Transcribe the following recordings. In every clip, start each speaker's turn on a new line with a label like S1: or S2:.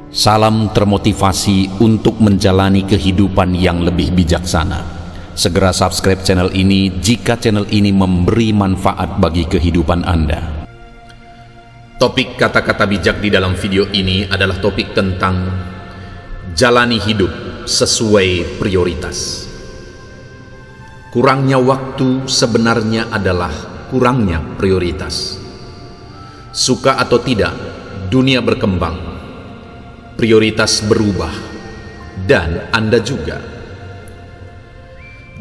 S1: Salam termotivasi untuk menjalani kehidupan yang lebih bijaksana. Segera subscribe channel ini jika channel ini memberi manfaat bagi kehidupan Anda. Topik kata-kata bijak di dalam video ini adalah topik tentang jalani hidup sesuai prioritas. Kurangnya waktu sebenarnya adalah kurangnya prioritas. Suka atau tidak, dunia berkembang. Prioritas berubah, dan Anda juga.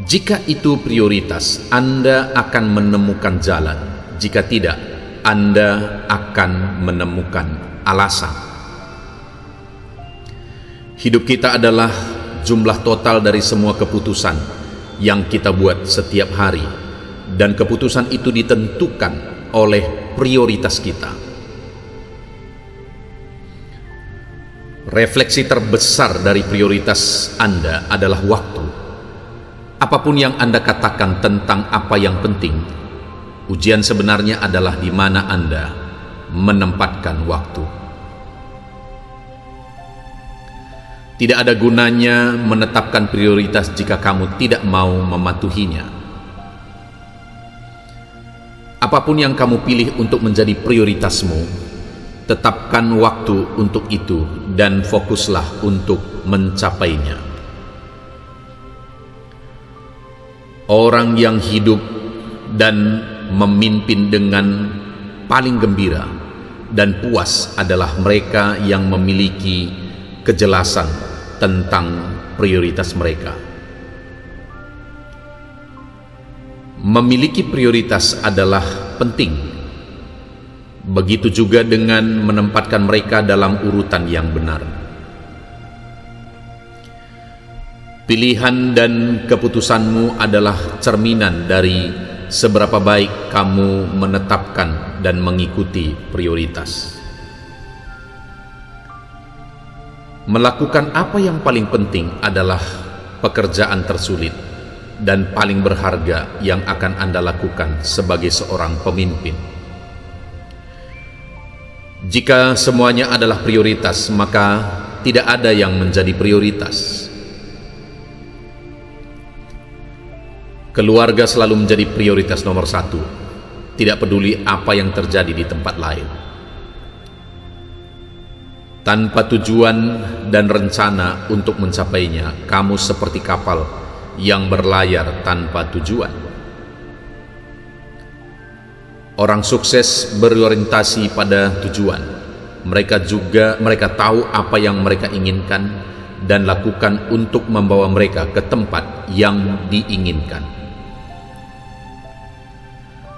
S1: Jika itu prioritas, Anda akan menemukan jalan. Jika tidak, Anda akan menemukan alasan. Hidup kita adalah jumlah total dari semua keputusan yang kita buat setiap hari, dan keputusan itu ditentukan oleh prioritas kita. Refleksi terbesar dari prioritas Anda adalah waktu. Apapun yang Anda katakan tentang apa yang penting, ujian sebenarnya adalah di mana Anda menempatkan waktu. Tidak ada gunanya menetapkan prioritas jika kamu tidak mau mematuhinya. Apapun yang kamu pilih untuk menjadi prioritasmu, tetapkan waktu untuk itu dan fokuslah untuk mencapainya. Orang yang hidup dan memimpin dengan paling gembira dan puas adalah mereka yang memiliki kejelasan tentang prioritas mereka. Memiliki prioritas adalah penting. Begitu juga dengan menempatkan mereka dalam urutan yang benar. Pilihan dan keputusanmu adalah cerminan dari seberapa baik kamu menetapkan dan mengikuti prioritas. Melakukan apa yang paling penting adalah pekerjaan tersulit dan paling berharga yang akan Anda lakukan sebagai seorang pemimpin. Jika semuanya adalah prioritas, maka tidak ada yang menjadi prioritas. Keluarga selalu menjadi prioritas nomor satu, tidak peduli apa yang terjadi di tempat lain. Tanpa tujuan dan rencana untuk mencapainya, kamu seperti kapal yang berlayar tanpa tujuan. Orang sukses berorientasi pada tujuan. Mereka tahu apa yang mereka inginkan dan lakukan untuk membawa mereka ke tempat yang diinginkan.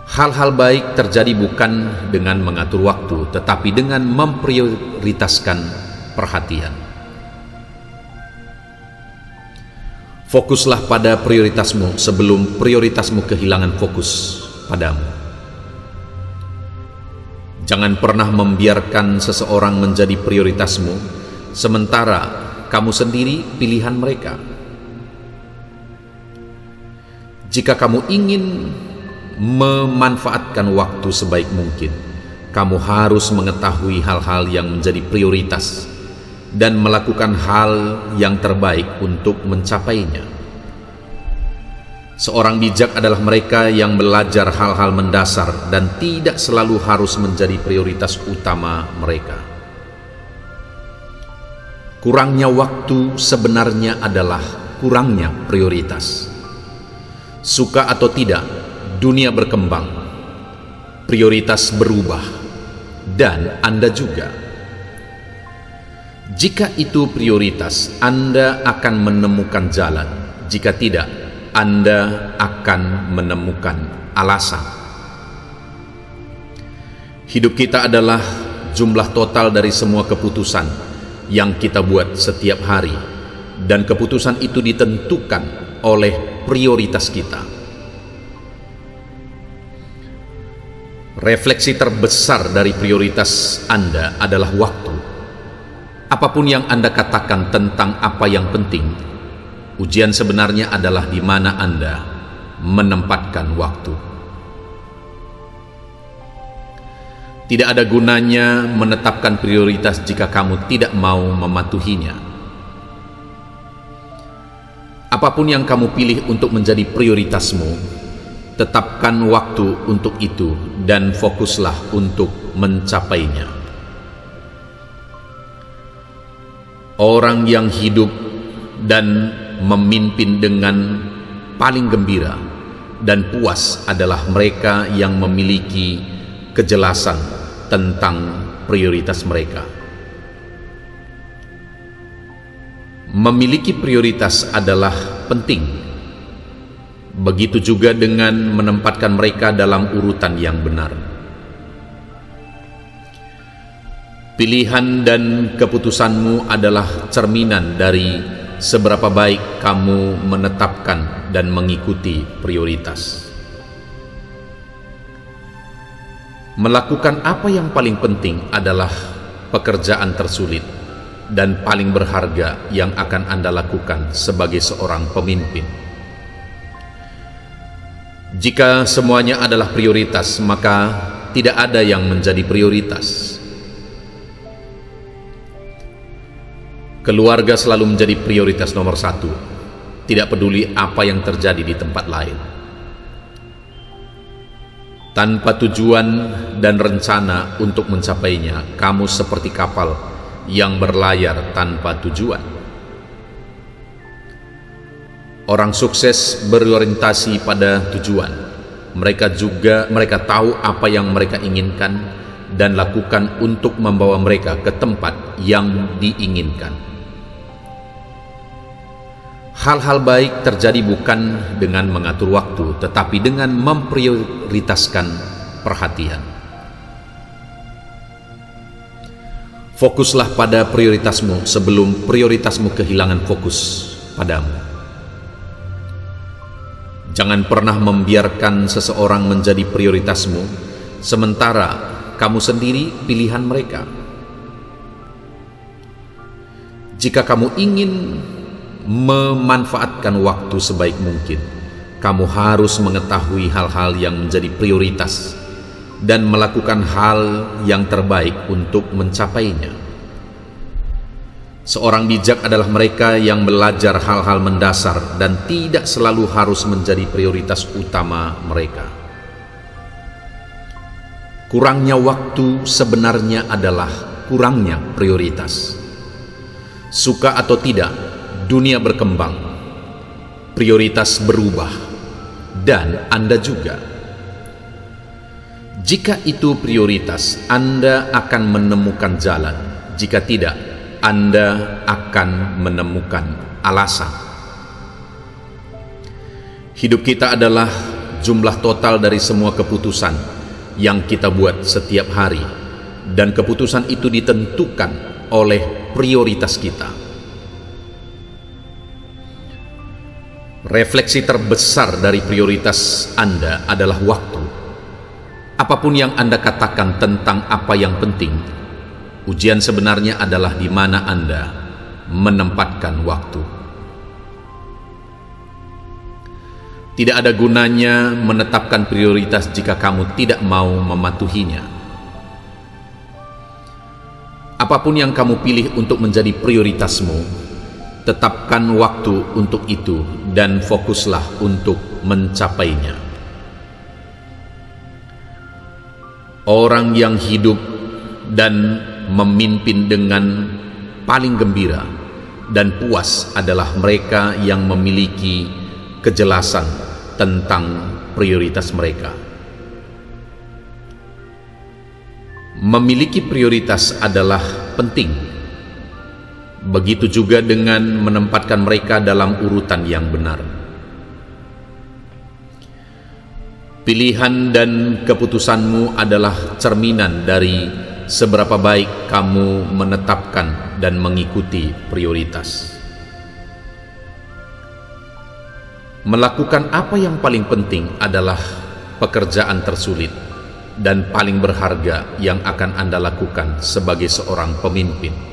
S1: Hal-hal baik terjadi bukan dengan mengatur waktu, tetapi dengan memprioritaskan perhatian. Fokuslah pada prioritasmu sebelum prioritasmu kehilangan fokus padamu. Jangan pernah membiarkan seseorang menjadi prioritasmu, sementara kamu sendiri pilihan mereka. Jika kamu ingin memanfaatkan waktu sebaik mungkin, kamu harus mengetahui hal-hal yang menjadi prioritas dan melakukan hal yang terbaik untuk mencapainya. Seorang bijak adalah mereka yang belajar hal-hal mendasar dan tidak selalu harus menjadi prioritas utama mereka. Kurangnya waktu sebenarnya adalah kurangnya prioritas. Suka atau tidak, dunia berkembang. Prioritas berubah, dan Anda juga. Jika itu prioritas, Anda akan menemukan jalan. Jika tidak, Anda akan menemukan alasan. Hidup kita adalah jumlah total dari semua keputusan yang kita buat setiap hari, dan keputusan itu ditentukan oleh prioritas kita. Refleksi terbesar dari prioritas Anda adalah waktu. Apapun yang Anda katakan tentang apa yang penting, ujian sebenarnya adalah di mana Anda menempatkan waktu. Tidak ada gunanya menetapkan prioritas jika kamu tidak mau mematuhinya. Apapun yang kamu pilih untuk menjadi prioritasmu, tetapkan waktu untuk itu dan fokuslah untuk mencapainya. Orang yang hidup dan memimpin dengan paling gembira dan puas adalah mereka yang memiliki kejelasan tentang prioritas mereka. Memiliki prioritas adalah penting. Begitu juga dengan menempatkan mereka dalam urutan yang benar. Pilihan dan keputusanmu adalah cerminan dari seberapa baik kamu menetapkan dan mengikuti prioritas. Melakukan apa yang paling penting adalah pekerjaan tersulit dan paling berharga yang akan Anda lakukan sebagai seorang pemimpin. Jika semuanya adalah prioritas, maka tidak ada yang menjadi prioritas. Keluarga selalu menjadi prioritas nomor satu, tidak peduli apa yang terjadi di tempat lain. Tanpa tujuan dan rencana untuk mencapainya, kamu seperti kapal yang berlayar tanpa tujuan. Orang sukses berorientasi pada tujuan. Mereka tahu apa yang mereka inginkan dan lakukan untuk membawa mereka ke tempat yang diinginkan. Hal-hal baik terjadi bukan dengan mengatur waktu, tetapi dengan memprioritaskan perhatian. Fokuslah pada prioritasmu sebelum prioritasmu kehilangan fokus padamu. Jangan pernah membiarkan seseorang menjadi prioritasmu, sementara kamu sendiri pilihan mereka. Jika kamu ingin memanfaatkan waktu sebaik mungkin, kamu harus mengetahui hal-hal yang menjadi prioritas dan melakukan hal yang terbaik untuk mencapainya. Seorang bijak adalah mereka yang belajar hal-hal mendasar dan tidak selalu harus menjadi prioritas utama mereka. Kurangnya waktu sebenarnya adalah kurangnya prioritas. Suka atau tidak, dunia berkembang, prioritas berubah, dan Anda juga. Jika itu prioritas, Anda akan menemukan jalan. Jika tidak, Anda akan menemukan alasan. Hidup kita adalah jumlah total dari semua keputusan yang kita buat setiap hari, dan keputusan itu ditentukan oleh prioritas kita. Refleksi terbesar dari prioritas Anda adalah waktu. Apapun yang Anda katakan tentang apa yang penting, ujian sebenarnya adalah di mana Anda menempatkan waktu. Tidak ada gunanya menetapkan prioritas jika kamu tidak mau mematuhinya. Apapun yang kamu pilih untuk menjadi prioritasmu, tetapkan waktu untuk itu dan fokuslah untuk mencapainya. Orang yang hidup dan memimpin dengan paling gembira dan puas adalah mereka yang memiliki kejelasan tentang prioritas mereka. Memiliki prioritas adalah penting. Begitu juga dengan menempatkan mereka dalam urutan yang benar. Pilihan dan keputusanmu adalah cerminan dari seberapa baik kamu menetapkan dan mengikuti prioritas. Melakukan apa yang paling penting adalah pekerjaan tersulit dan paling berharga yang akan Anda lakukan sebagai seorang pemimpin.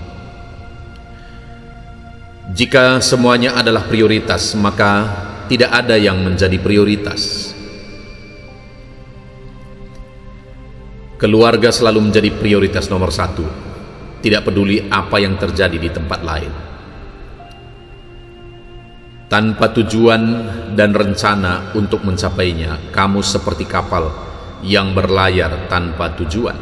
S1: Jika semuanya adalah prioritas, maka tidak ada yang menjadi prioritas. Keluarga selalu menjadi prioritas nomor satu, tidak peduli apa yang terjadi di tempat lain. Tanpa tujuan dan rencana untuk mencapainya, kamu seperti kapal yang berlayar tanpa tujuan.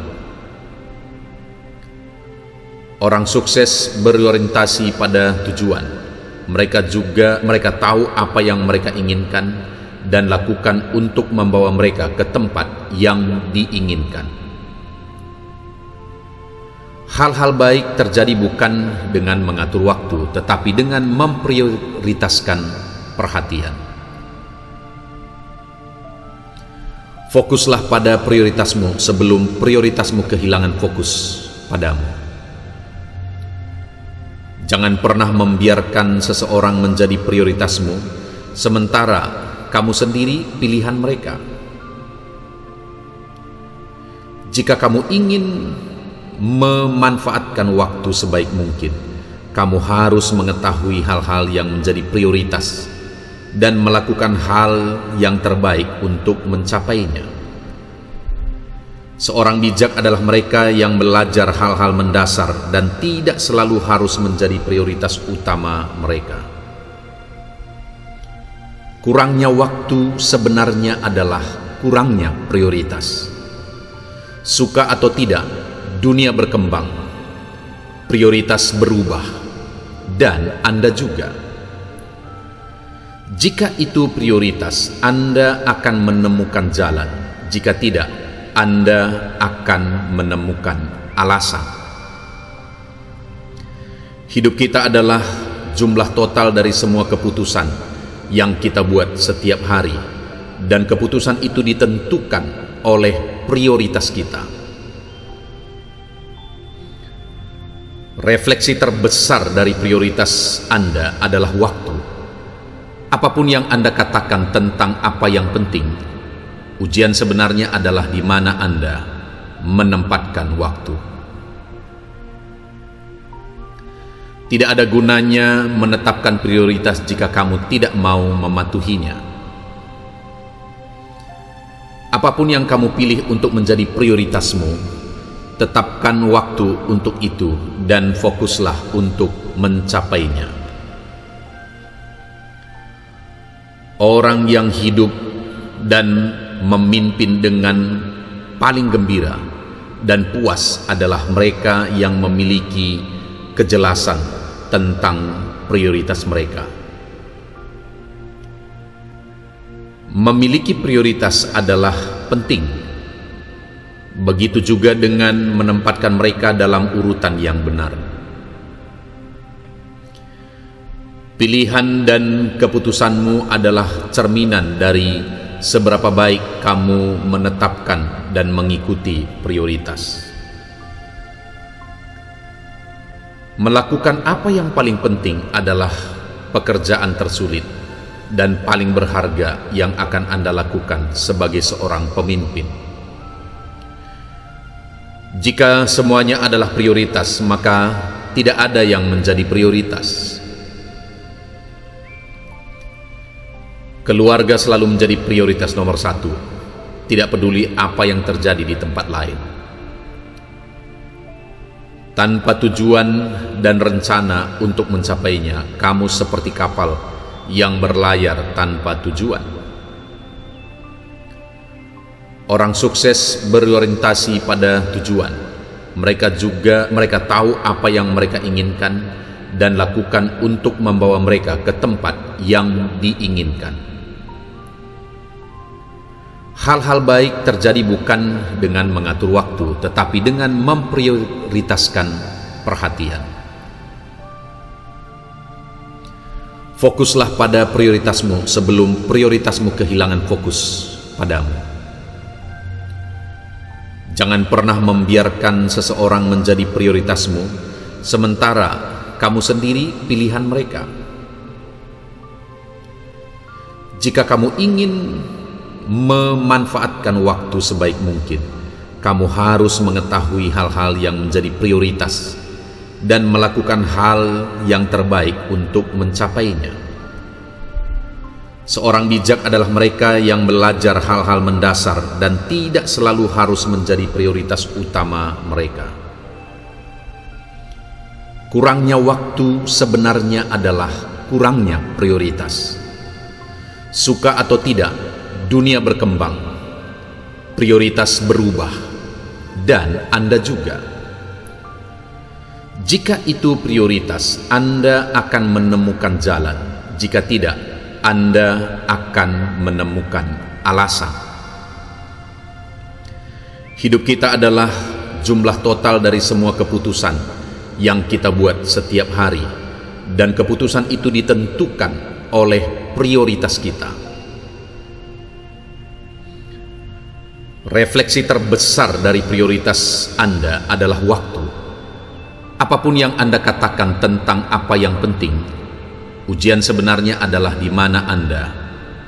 S1: Orang sukses berorientasi pada tujuan. Mereka tahu apa yang mereka inginkan dan lakukan untuk membawa mereka ke tempat yang diinginkan. Hal-hal baik terjadi bukan dengan mengatur waktu, tetapi dengan memprioritaskan perhatian. Fokuslah pada prioritasmu sebelum prioritasmu kehilangan fokus padamu. Jangan pernah membiarkan seseorang menjadi prioritasmu, sementara kamu sendiri pilihan mereka. Jika kamu ingin memanfaatkan waktu sebaik mungkin, kamu harus mengetahui hal-hal yang menjadi prioritas dan melakukan hal yang terbaik untuk mencapainya. Seorang bijak adalah mereka yang belajar hal-hal mendasar dan tidak selalu harus menjadi prioritas utama mereka. Kurangnya waktu sebenarnya adalah kurangnya prioritas. Suka atau tidak, dunia berkembang, prioritas berubah, dan Anda juga. Jika itu prioritas, Anda akan menemukan jalan. Jika tidak, Anda akan menemukan alasan. Hidup kita adalah jumlah total dari semua keputusan yang kita buat setiap hari, dan keputusan itu ditentukan oleh prioritas kita. Refleksi terbesar dari prioritas Anda adalah waktu. Apapun yang Anda katakan tentang apa yang penting, ujian sebenarnya adalah di mana Anda menempatkan waktu. Tidak ada gunanya menetapkan prioritas jika kamu tidak mau mematuhinya. Apapun yang kamu pilih untuk menjadi prioritasmu, tetapkan waktu untuk itu dan fokuslah untuk mencapainya. Orang yang hidup dan memimpin dengan paling gembira dan puas adalah mereka yang memiliki kejelasan tentang prioritas mereka. Memiliki prioritas adalah penting. Begitu juga dengan menempatkan mereka dalam urutan yang benar. Pilihan dan keputusanmu adalah cerminan dari seberapa baik kamu menetapkan dan mengikuti prioritas. Melakukan apa yang paling penting adalah pekerjaan tersulit dan paling berharga yang akan Anda lakukan sebagai seorang pemimpin. Jika semuanya adalah prioritas, maka tidak ada yang menjadi prioritas. Keluarga selalu menjadi prioritas nomor satu, tidak peduli apa yang terjadi di tempat lain. Tanpa tujuan dan rencana untuk mencapainya, kamu seperti kapal yang berlayar tanpa tujuan. Orang sukses berorientasi pada tujuan. Mereka tahu apa yang mereka inginkan dan lakukan untuk membawa mereka ke tempat yang diinginkan. Hal-hal baik terjadi bukan dengan mengatur waktu, tetapi dengan memprioritaskan perhatian. Fokuslah pada prioritasmu sebelum prioritasmu kehilangan fokus padamu. Jangan pernah membiarkan seseorang menjadi prioritasmu, sementara kamu sendiri pilihan mereka. Jika kamu ingin memanfaatkan waktu sebaik mungkin, kamu harus mengetahui hal-hal yang menjadi prioritas dan melakukan hal yang terbaik untuk mencapainya. Seorang bijak adalah mereka yang belajar hal-hal mendasar dan tidak selalu harus menjadi prioritas utama mereka. Kurangnya waktu sebenarnya adalah kurangnya prioritas. Suka atau tidak, dunia berkembang, prioritas berubah, dan Anda juga. Jika itu prioritas, Anda akan menemukan jalan. Jika tidak, Anda akan menemukan alasan. Hidup kita adalah jumlah total dari semua keputusan yang kita buat setiap hari, dan keputusan itu ditentukan oleh prioritas kita. Refleksi terbesar dari prioritas Anda adalah waktu. Apapun yang Anda katakan tentang apa yang penting, ujian sebenarnya adalah di mana Anda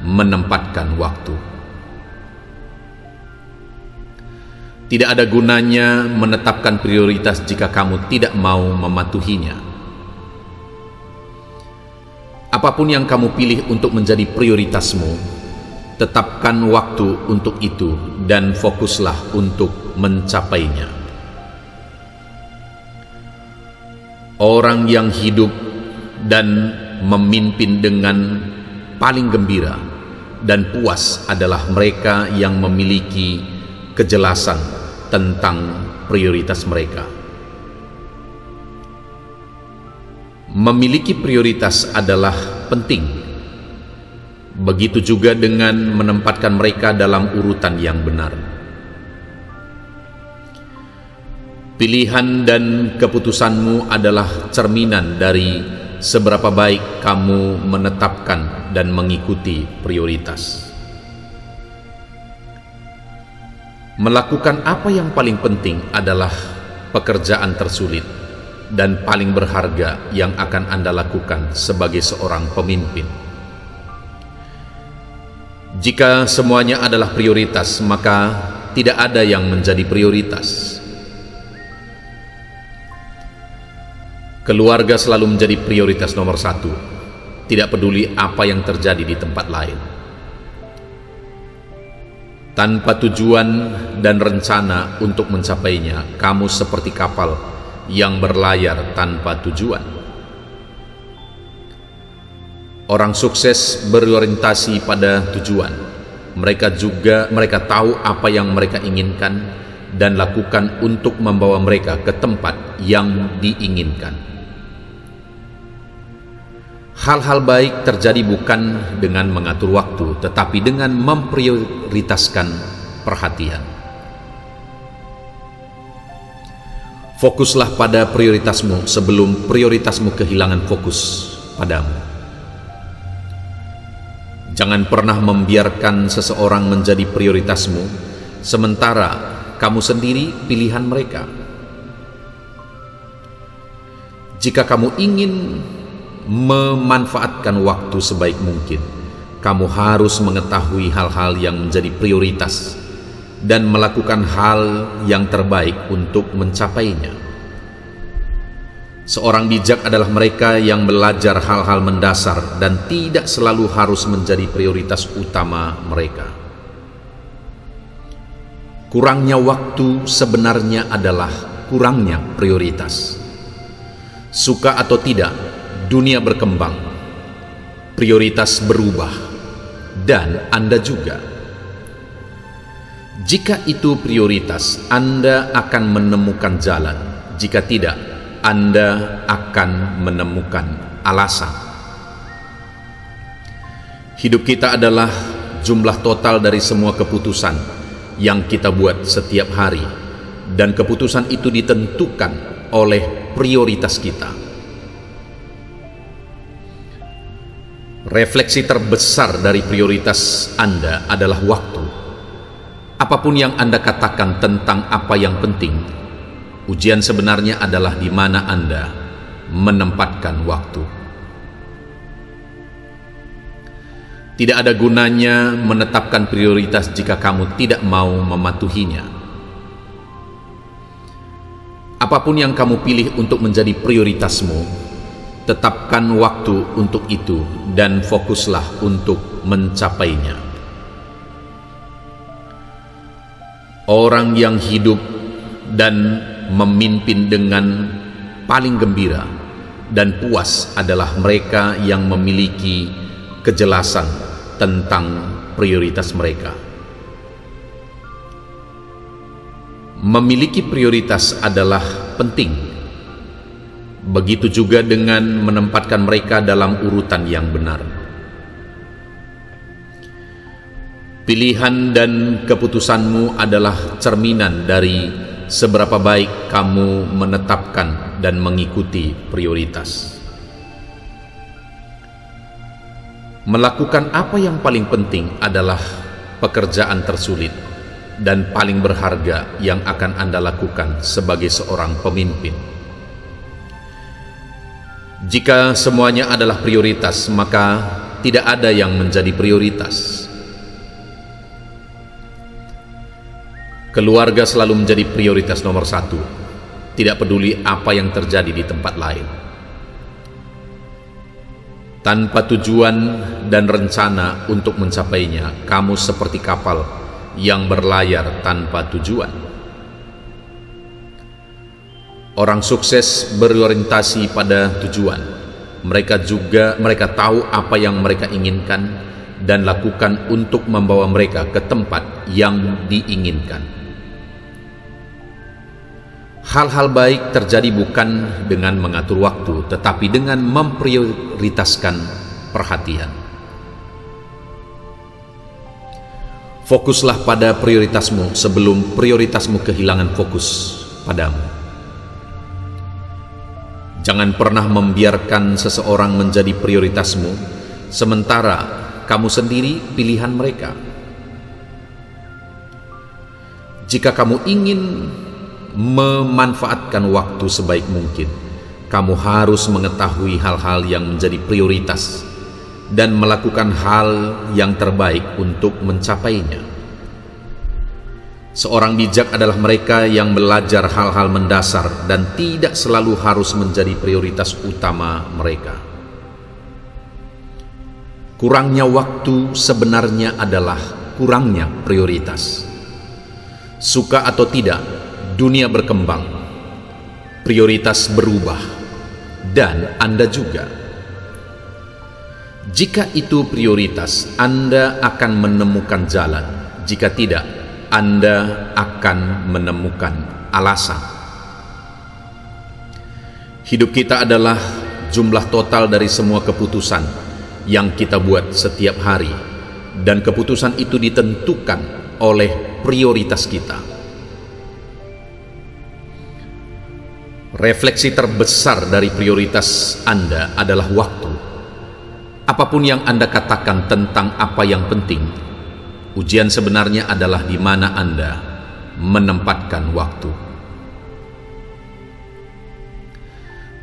S1: menempatkan waktu. Tidak ada gunanya menetapkan prioritas jika kamu tidak mau mematuhinya. Apapun yang kamu pilih untuk menjadi prioritasmu, tetapkan waktu untuk itu dan fokuslah untuk mencapainya. Orang yang hidup dan memimpin dengan paling gembira dan puas adalah mereka yang memiliki kejelasan tentang prioritas mereka. Memiliki prioritas adalah penting. Begitu juga dengan menempatkan mereka dalam urutan yang benar. Pilihan dan keputusanmu adalah cerminan dari seberapa baik kamu menetapkan dan mengikuti prioritas. Melakukan apa yang paling penting adalah pekerjaan tersulit dan paling berharga yang akan Anda lakukan sebagai seorang pemimpin. Jika semuanya adalah prioritas, maka tidak ada yang menjadi prioritas. Keluarga selalu menjadi prioritas nomor satu, tidak peduli apa yang terjadi di tempat lain. Tanpa tujuan dan rencana untuk mencapainya, kamu seperti kapal yang berlayar tanpa tujuan. Orang sukses berorientasi pada tujuan. Mereka tahu apa yang mereka inginkan dan lakukan untuk membawa mereka ke tempat yang diinginkan. Hal-hal baik terjadi bukan dengan mengatur waktu, tetapi dengan memprioritaskan perhatian. Fokuslah pada prioritasmu sebelum prioritasmu kehilangan fokus padamu. Jangan pernah membiarkan seseorang menjadi prioritasmu, sementara kamu sendiri pilihan mereka. Jika kamu ingin memanfaatkan waktu sebaik mungkin, kamu harus mengetahui hal-hal yang menjadi prioritas dan melakukan hal yang terbaik untuk mencapainya. Seorang bijak adalah mereka yang belajar hal-hal mendasar dan tidak selalu harus menjadi prioritas utama mereka. Kurangnya waktu sebenarnya adalah kurangnya prioritas. Suka atau tidak, dunia berkembang, prioritas berubah, dan Anda juga. Jika itu prioritas, Anda akan menemukan jalan. Jika tidak, Anda akan menemukan alasan. Hidup kita adalah jumlah total dari semua keputusan yang kita buat setiap hari, dan keputusan itu ditentukan oleh prioritas kita. Refleksi terbesar dari prioritas Anda adalah waktu. Apapun yang Anda katakan tentang apa yang penting, ujian sebenarnya adalah di mana Anda menempatkan waktu. Tidak ada gunanya menetapkan prioritas jika kamu tidak mau mematuhinya. Apapun yang kamu pilih untuk menjadi prioritasmu, tetapkan waktu untuk itu dan fokuslah untuk mencapainya. Orang yang hidup dan memimpin dengan paling gembira dan puas adalah mereka yang memiliki kejelasan tentang prioritas mereka. Memiliki prioritas adalah penting. Begitu juga dengan menempatkan mereka dalam urutan yang benar. Pilihan dan keputusanmu adalah cerminan dari seberapa baik kamu menetapkan dan mengikuti prioritas. Melakukan apa yang paling penting adalah pekerjaan tersulit dan paling berharga yang akan Anda lakukan sebagai seorang pemimpin. Jika semuanya adalah prioritas, maka tidak ada yang menjadi prioritas. Keluarga selalu menjadi prioritas nomor satu, tidak peduli apa yang terjadi di tempat lain. Tanpa tujuan dan rencana untuk mencapainya, kamu seperti kapal yang berlayar tanpa tujuan. Orang sukses berorientasi pada tujuan. Mereka tahu apa yang mereka inginkan dan lakukan untuk membawa mereka ke tempat yang diinginkan. Hal-hal baik terjadi bukan dengan mengatur waktu, tetapi dengan memprioritaskan perhatian. Fokuslah pada prioritasmu sebelum prioritasmu kehilangan fokus padamu. Jangan pernah membiarkan seseorang menjadi prioritasmu, sementara kamu sendiri pilihan mereka. Jika kamu ingin memanfaatkan waktu sebaik mungkin, kamu harus mengetahui hal-hal yang menjadi prioritas dan melakukan hal yang terbaik untuk mencapainya. Seorang bijak adalah mereka yang belajar hal-hal mendasar dan tidak selalu harus menjadi prioritas utama mereka. Kurangnya waktu sebenarnya adalah kurangnya prioritas. Suka atau tidak, dunia berkembang, prioritas berubah, dan Anda juga. Jika itu prioritas, Anda akan menemukan jalan. Jika tidak, Anda akan menemukan alasan. Hidup kita adalah jumlah total dari semua keputusan yang kita buat setiap hari, dan keputusan itu ditentukan oleh prioritas kita. Refleksi terbesar dari prioritas Anda adalah waktu. Apapun yang Anda katakan tentang apa yang penting, ujian sebenarnya adalah di mana Anda menempatkan waktu.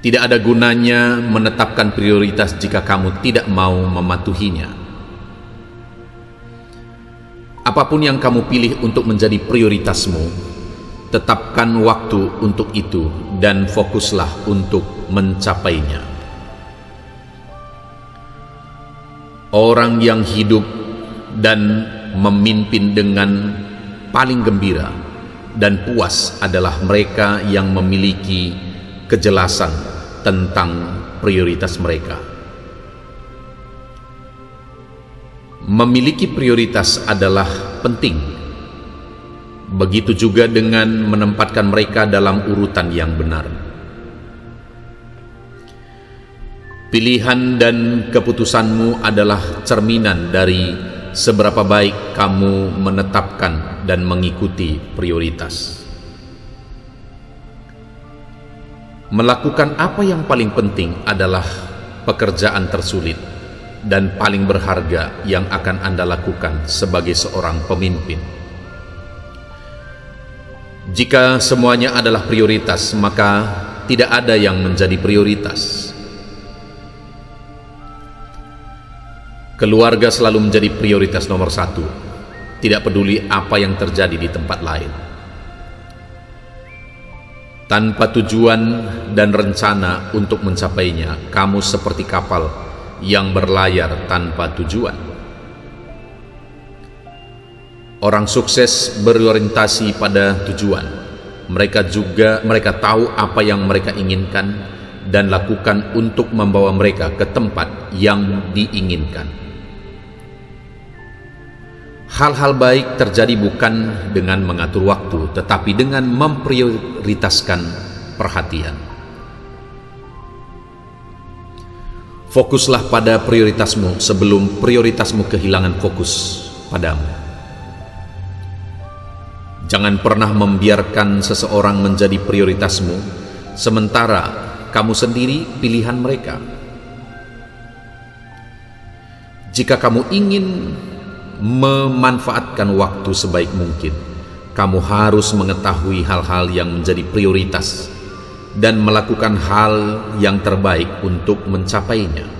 S1: Tidak ada gunanya menetapkan prioritas jika kamu tidak mau mematuhinya. Apapun yang kamu pilih untuk menjadi prioritasmu, tetapkan waktu untuk itu dan fokuslah untuk mencapainya. Orang yang hidup dan memimpin dengan paling gembira dan puas adalah mereka yang memiliki kejelasan tentang prioritas mereka. Memiliki prioritas adalah penting. Begitu juga dengan menempatkan mereka dalam urutan yang benar. Pilihan dan keputusanmu adalah cerminan dari seberapa baik kamu menetapkan dan mengikuti prioritas. Melakukan apa yang paling penting adalah pekerjaan tersulit dan paling berharga yang akan Anda lakukan sebagai seorang pemimpin. Jika semuanya adalah prioritas, maka tidak ada yang menjadi prioritas. Keluarga selalu menjadi prioritas nomor satu, tidak peduli apa yang terjadi di tempat lain. Tanpa tujuan dan rencana untuk mencapainya, kamu seperti kapal yang berlayar tanpa tujuan. Orang sukses berorientasi pada tujuan. Mereka tahu apa yang mereka inginkan dan lakukan untuk membawa mereka ke tempat yang diinginkan. Hal-hal baik terjadi bukan dengan mengatur waktu, tetapi dengan memprioritaskan perhatian. Fokuslah pada prioritasmu sebelum prioritasmu kehilangan fokus padamu. Jangan pernah membiarkan seseorang menjadi prioritasmu, sementara kamu sendiri pilihan mereka. Jika kamu ingin memanfaatkan waktu sebaik mungkin, kamu harus mengetahui hal-hal yang menjadi prioritas dan melakukan hal yang terbaik untuk mencapainya.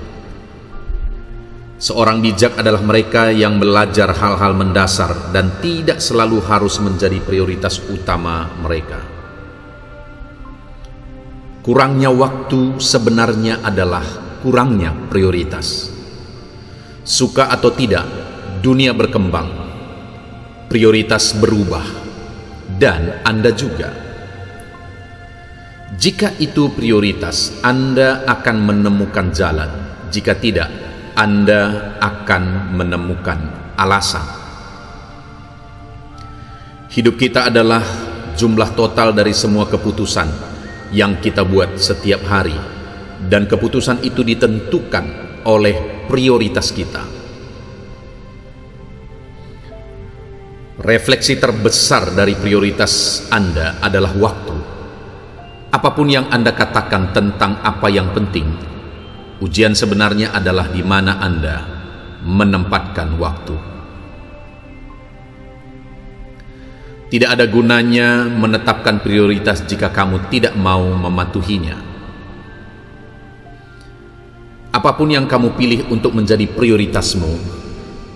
S1: Seorang bijak adalah mereka yang belajar hal-hal mendasar dan tidak selalu harus menjadi prioritas utama mereka. Kurangnya waktu sebenarnya adalah kurangnya prioritas. Suka atau tidak, dunia berkembang, prioritas berubah, dan Anda juga. Jika itu prioritas, Anda akan menemukan jalan. Jika tidak, Anda akan menemukan alasan. Hidup kita adalah jumlah total dari semua keputusan yang kita buat setiap hari, dan keputusan itu ditentukan oleh prioritas kita. Refleksi terbesar dari prioritas Anda adalah waktu. Apapun yang Anda katakan tentang apa yang penting, ujian sebenarnya adalah di mana Anda menempatkan waktu. Tidak ada gunanya menetapkan prioritas jika kamu tidak mau mematuhinya. Apapun yang kamu pilih untuk menjadi prioritasmu,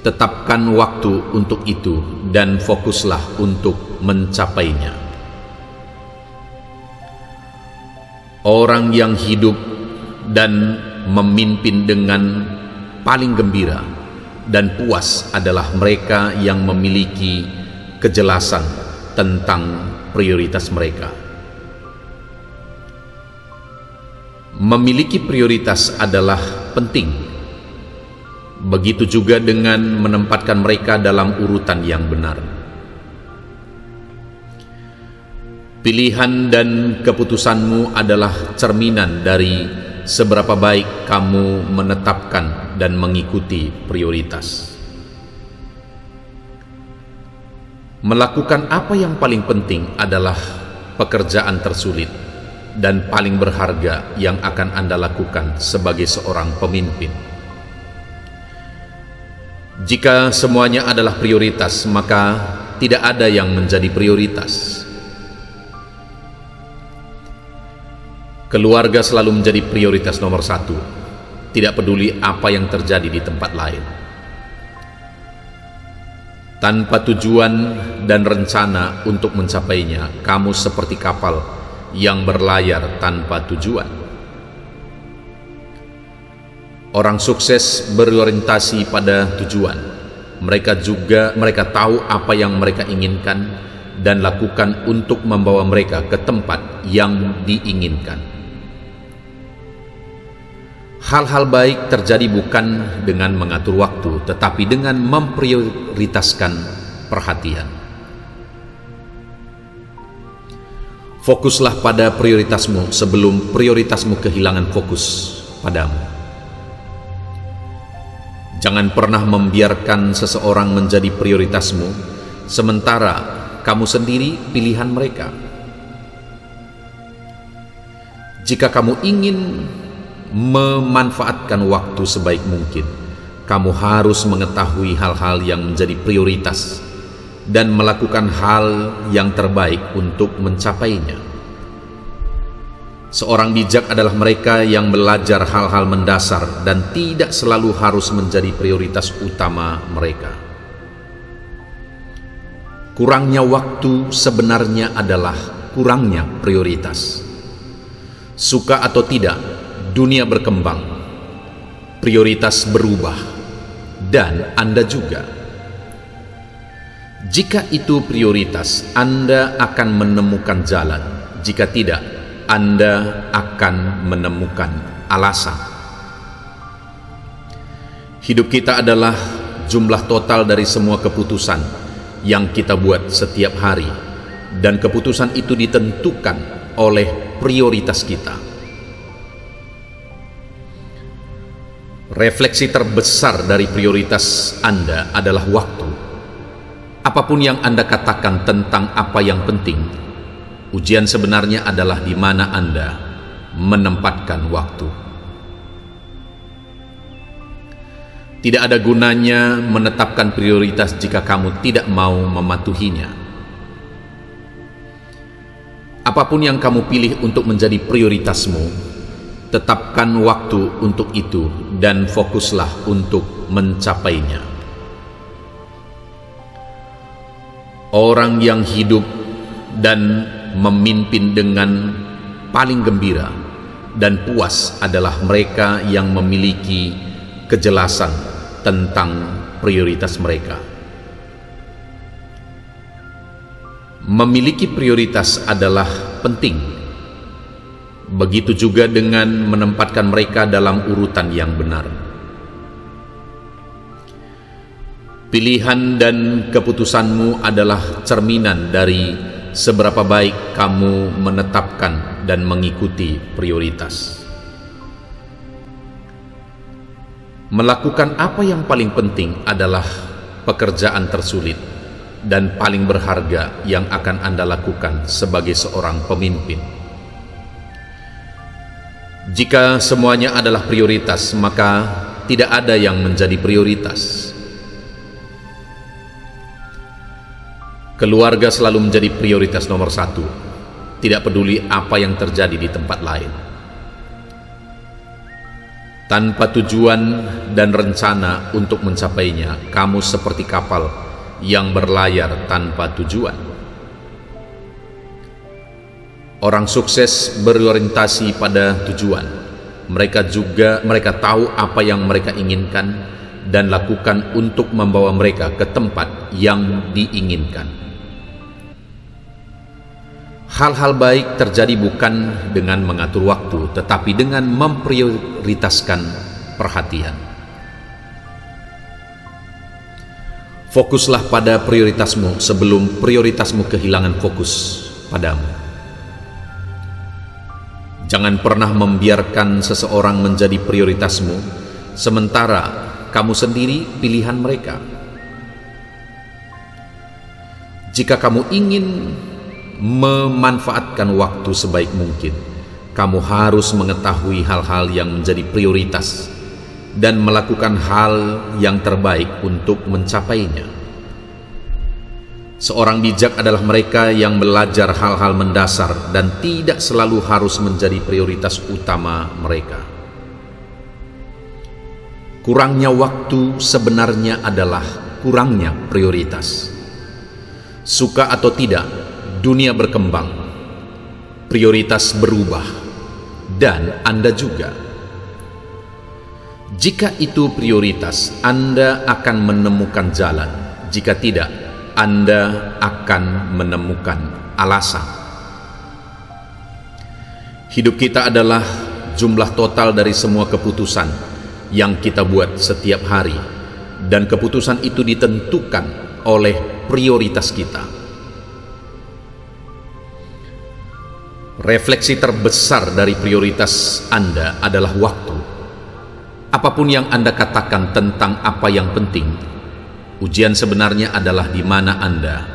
S1: tetapkan waktu untuk itu dan fokuslah untuk mencapainya. Orang yang hidup dan memimpin dengan paling gembira dan puas adalah mereka yang memiliki kejelasan tentang prioritas mereka. Memiliki prioritas adalah penting. Begitu juga dengan menempatkan mereka dalam urutan yang benar. Pilihan dan keputusanmu adalah cerminan dari seberapa baik kamu menetapkan dan mengikuti prioritas. Melakukan apa yang paling penting adalah pekerjaan tersulit dan paling berharga yang akan Anda lakukan sebagai seorang pemimpin. Jika semuanya adalah prioritas, maka tidak ada yang menjadi prioritas. Keluarga selalu menjadi prioritas nomor satu, tidak peduli apa yang terjadi di tempat lain. Tanpa tujuan dan rencana untuk mencapainya, kamu seperti kapal yang berlayar tanpa tujuan. Orang sukses berorientasi pada tujuan. Mereka tahu apa yang mereka inginkan dan lakukan untuk membawa mereka ke tempat yang diinginkan. Hal-hal baik terjadi bukan dengan mengatur waktu, tetapi dengan memprioritaskan perhatian. Fokuslah pada prioritasmu sebelum prioritasmu kehilangan fokus padamu. Jangan pernah membiarkan seseorang menjadi prioritasmu, sementara kamu sendiri pilihan mereka. Jika kamu ingin memanfaatkan waktu sebaik mungkin, kamu harus mengetahui hal-hal yang menjadi prioritas dan melakukan hal yang terbaik untuk mencapainya. Seorang bijak adalah mereka yang belajar hal-hal mendasar dan tidak selalu harus menjadi prioritas utama mereka. Kurangnya waktu sebenarnya adalah kurangnya prioritas. Suka atau tidak, dunia berkembang, prioritas berubah, dan Anda juga. Jika itu prioritas, Anda akan menemukan jalan. Jika tidak, Anda akan menemukan alasan. Hidup kita adalah jumlah total dari semua keputusan yang kita buat setiap hari, dan keputusan itu ditentukan oleh prioritas kita. Refleksi terbesar dari prioritas Anda adalah waktu. Apapun yang Anda katakan tentang apa yang penting, ujian sebenarnya adalah di mana Anda menempatkan waktu. Tidak ada gunanya menetapkan prioritas jika kamu tidak mau mematuhinya. Apapun yang kamu pilih untuk menjadi prioritasmu, tetapkan waktu untuk itu dan fokuslah untuk mencapainya. Orang yang hidup dan memimpin dengan paling gembira dan puas adalah mereka yang memiliki kejelasan tentang prioritas mereka. Memiliki prioritas adalah penting. Begitu juga dengan menempatkan mereka dalam urutan yang benar. Pilihan dan keputusanmu adalah cerminan dari seberapa baik kamu menetapkan dan mengikuti prioritas. Melakukan apa yang paling penting adalah pekerjaan tersulit dan paling berharga yang akan Anda lakukan sebagai seorang pemimpin. Jika semuanya adalah prioritas, maka tidak ada yang menjadi prioritas. Keluarga selalu menjadi prioritas nomor satu, tidak peduli apa yang terjadi di tempat lain. Tanpa tujuan dan rencana untuk mencapainya, kamu seperti kapal yang berlayar tanpa tujuan. Orang sukses berorientasi pada tujuan. Mereka tahu apa yang mereka inginkan dan lakukan untuk membawa mereka ke tempat yang diinginkan. Hal-hal baik terjadi bukan dengan mengatur waktu, tetapi dengan memprioritaskan perhatian. Fokuslah pada prioritasmu sebelum prioritasmu kehilangan fokus padamu. Jangan pernah membiarkan seseorang menjadi prioritasmu, sementara kamu sendiri pilihan mereka. Jika kamu ingin memanfaatkan waktu sebaik mungkin, kamu harus mengetahui hal-hal yang menjadi prioritas dan melakukan hal yang terbaik untuk mencapainya. Seorang bijak adalah mereka yang belajar hal-hal mendasar dan tidak selalu harus menjadi prioritas utama mereka. Kurangnya waktu sebenarnya adalah kurangnya prioritas. Suka atau tidak, dunia berkembang, prioritas berubah, dan Anda juga. Jika itu prioritas, Anda akan menemukan jalan. Jika tidak, Anda akan menemukan alasan. Hidup kita adalah jumlah total dari semua keputusan yang kita buat setiap hari, dan keputusan itu ditentukan oleh prioritas kita. Refleksi terbesar dari prioritas Anda adalah waktu. Apapun yang Anda katakan tentang apa yang penting, ujian sebenarnya adalah di mana Anda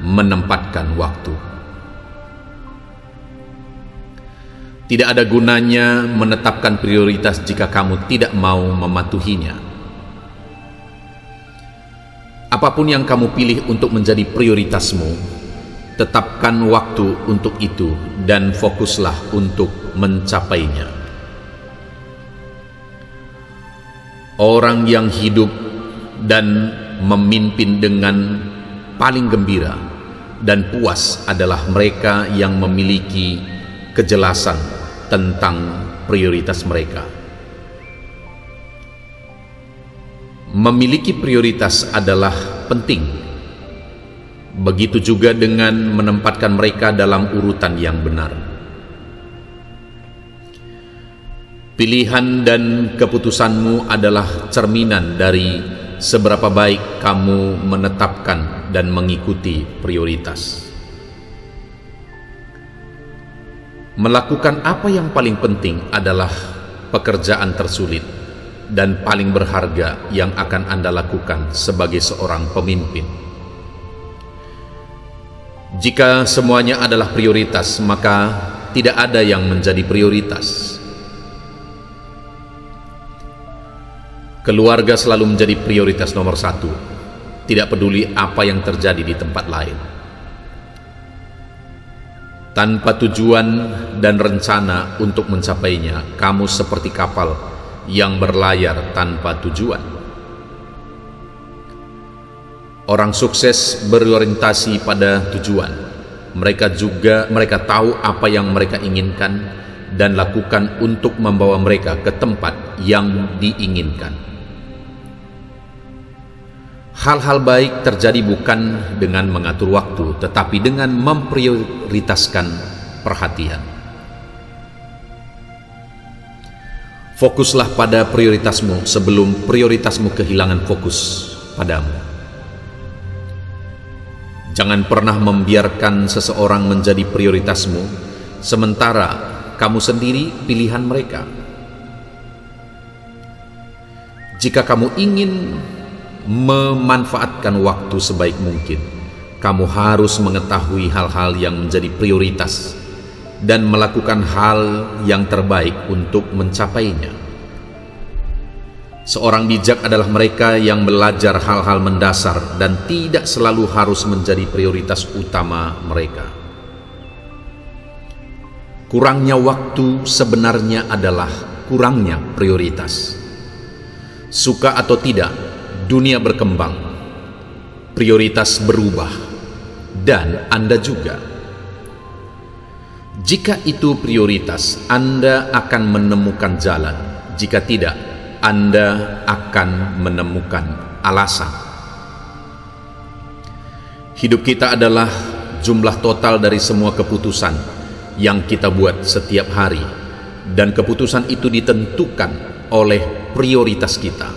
S1: menempatkan waktu. Tidak ada gunanya menetapkan prioritas jika kamu tidak mau mematuhinya. Apapun yang kamu pilih untuk menjadi prioritasmu, tetapkan waktu untuk itu dan fokuslah untuk mencapainya. Orang yang hidup dan memimpin dengan paling gembira dan puas adalah mereka yang memiliki kejelasan tentang prioritas mereka. Memiliki prioritas adalah penting. Begitu juga dengan menempatkan mereka dalam urutan yang benar. Pilihan dan keputusanmu adalah cerminan dari seberapa baik kamu menetapkan dan mengikuti prioritas. Melakukan apa yang paling penting adalah pekerjaan tersulit dan paling berharga yang akan Anda lakukan sebagai seorang pemimpin. Jika semuanya adalah prioritas, maka tidak ada yang menjadi prioritas. Keluarga selalu menjadi prioritas nomor satu, tidak peduli apa yang terjadi di tempat lain. Tanpa tujuan dan rencana untuk mencapainya, kamu seperti kapal yang berlayar tanpa tujuan. Orang sukses berorientasi pada tujuan. Mereka tahu apa yang mereka inginkan dan lakukan untuk membawa mereka ke tempat yang diinginkan. Hal-hal baik terjadi bukan dengan mengatur waktu, tetapi dengan memprioritaskan perhatian. Fokuslah pada prioritasmu sebelum prioritasmu kehilangan fokus padamu. Jangan pernah membiarkan seseorang menjadi prioritasmu, sementara kamu sendiri pilihan mereka. Jika kamu ingin memanfaatkan waktu sebaik mungkin, kamu harus mengetahui hal-hal yang menjadi prioritas dan melakukan hal yang terbaik untuk mencapainya. Seorang bijak adalah mereka yang belajar hal-hal mendasar dan tidak selalu harus menjadi prioritas utama mereka. Kurangnya waktu sebenarnya adalah kurangnya prioritas. Suka atau tidak, dunia berkembang, prioritas berubah, dan Anda juga. Jika itu prioritas, Anda akan menemukan jalan. Jika tidak, Anda akan menemukan alasan. Hidup kita adalah jumlah total dari semua keputusan yang kita buat setiap hari, dan keputusan itu ditentukan oleh prioritas kita.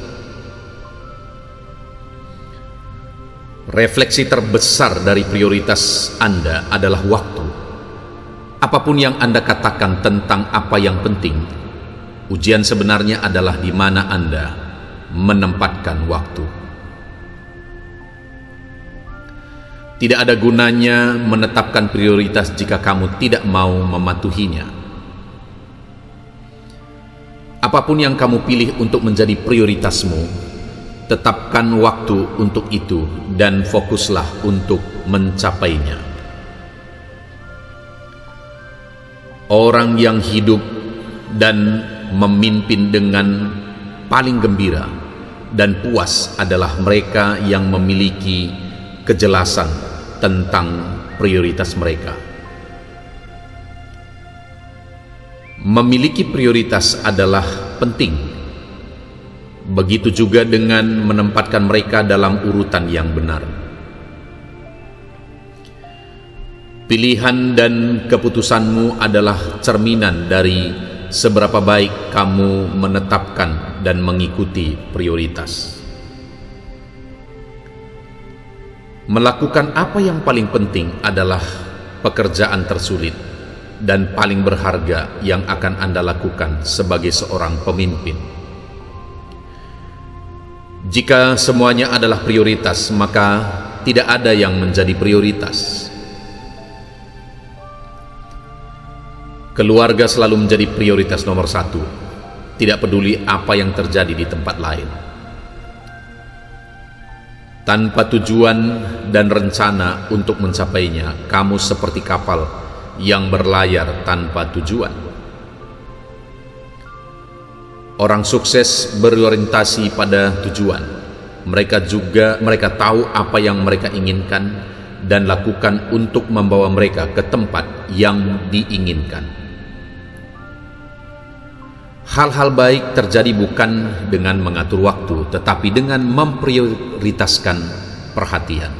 S1: Refleksi terbesar dari prioritas Anda adalah waktu. Apapun yang Anda katakan tentang apa yang penting, ujian sebenarnya adalah di mana Anda menempatkan waktu. Tidak ada gunanya menetapkan prioritas jika kamu tidak mau mematuhinya. Apapun yang kamu pilih untuk menjadi prioritasmu, tetapkan waktu untuk itu dan fokuslah untuk mencapainya. Orang yang hidup dan memimpin dengan paling gembira dan puas adalah mereka yang memiliki kejelasan tentang prioritas mereka. Memiliki prioritas adalah penting. Begitu juga dengan menempatkan mereka dalam urutan yang benar. Pilihan dan keputusanmu adalah cerminan dari seberapa baik kamu menetapkan dan mengikuti prioritas. Melakukan apa yang paling penting adalah pekerjaan tersulit dan paling berharga yang akan Anda lakukan sebagai seorang pemimpin. Jika semuanya adalah prioritas, maka tidak ada yang menjadi prioritas. Keluarga selalu menjadi prioritas nomor satu, tidak peduli apa yang terjadi di tempat lain. Tanpa tujuan dan rencana untuk mencapainya, kamu seperti kapal yang berlayar tanpa tujuan. Orang sukses berorientasi pada tujuan. Mereka tahu apa yang mereka inginkan dan lakukan untuk membawa mereka ke tempat yang diinginkan. Hal-hal baik terjadi bukan dengan mengatur waktu, tetapi dengan memprioritaskan perhatian.